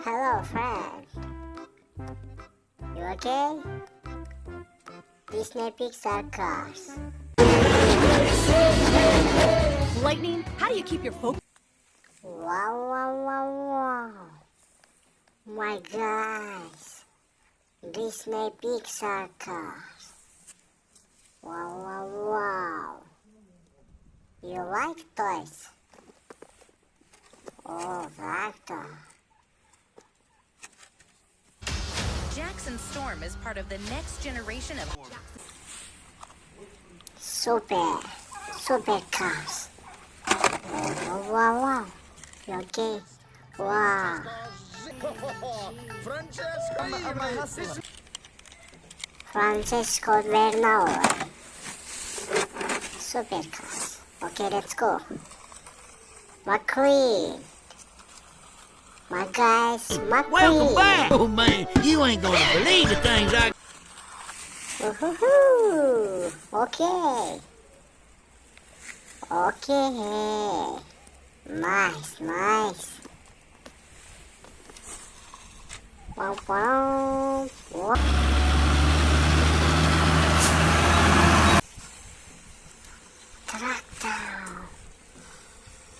Hello, friend. You okay? Disney Pixar cars. Lightning, how do you keep your focus? Wow, wow, wow, wow. My guys. Disney Pixar cars. Wow, wow, wow. You like toys? Oh, tractor. Jackson Storm is part of the next generation of Super cars. Oh, wow, wow. You okay? Wow. Francesco Bernoulli. Super cars. Okay, let's go. McQueen. My guys, McQueen. Welcome back! Oh man, you ain't gonna believe the things I... Woohoo! Okay. Okay. Nice, nice. Wow, wow, wow. Tractor.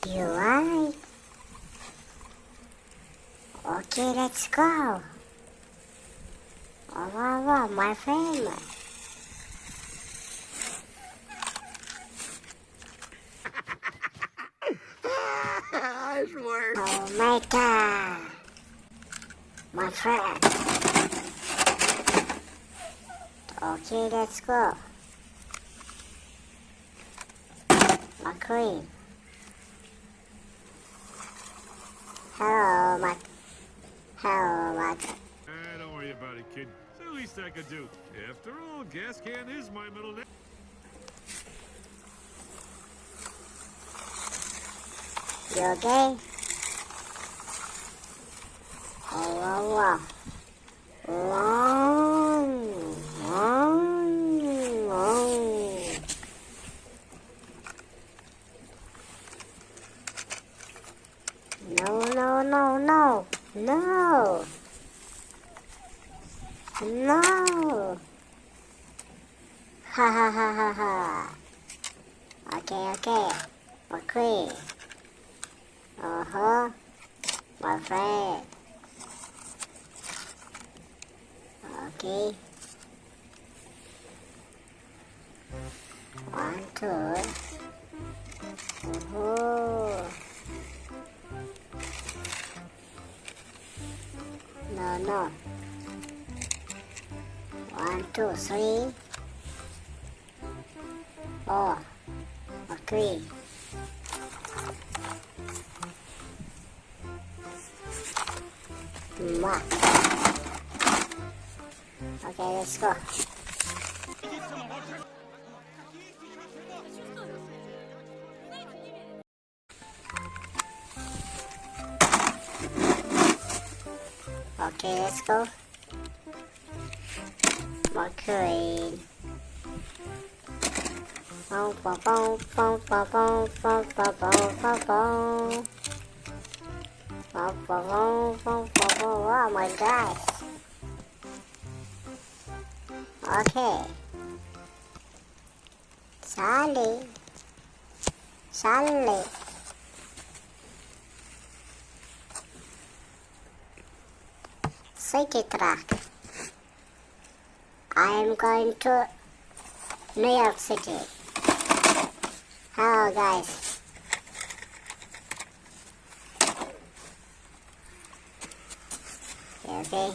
You like? Okay, let's go. Oh, wow, wow, my friend. Oh, my God. My friend. Okay, let's go. McQueen. Hello, Hello, Don't worry about it, kid. It's the least I could do. After all, gas can is my middle name. You okay? Oh, wow, wow. Wow. Wow. Wow. No, no, no, no. No. No. Ha ha ha ha ha. Okay, okay. McQueen. Uh-huh. My friend. Okay. 1, 2. Uh-huh. No, no. 1, 2, 3. 4. McQueen. Mark. Okay, let's go. Okay, let's go. McQueen. Boom, boom, boom, boom, boom, boom, boom, boom, boom, boom. Oh my gosh. Okay. Sally. City truck. I am going to New York City. Hello guys. Okay.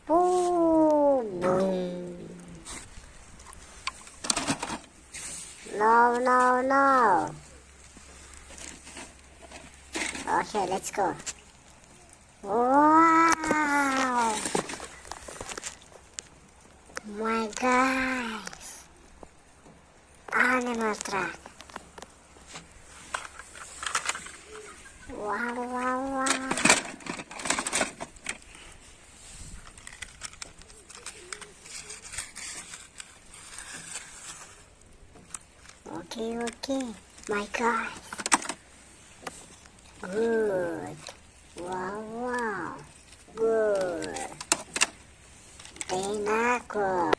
Boom, boom. No, no, no. Okay, let's go. Wow. My guys. Animal truck. Wow, wow, wow. Okay, okay. My God. Good. Wow, wow. Good. Dinico.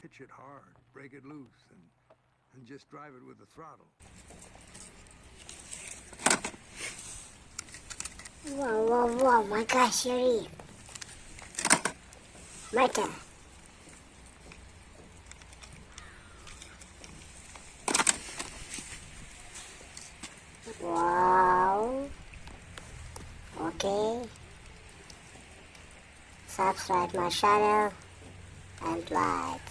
Pitch it hard, break it loose, and just drive it with the throttle. Wow, wow, wow. My gosh, Yuri. Marta. Wow. Okay. Subscribe my channel and like.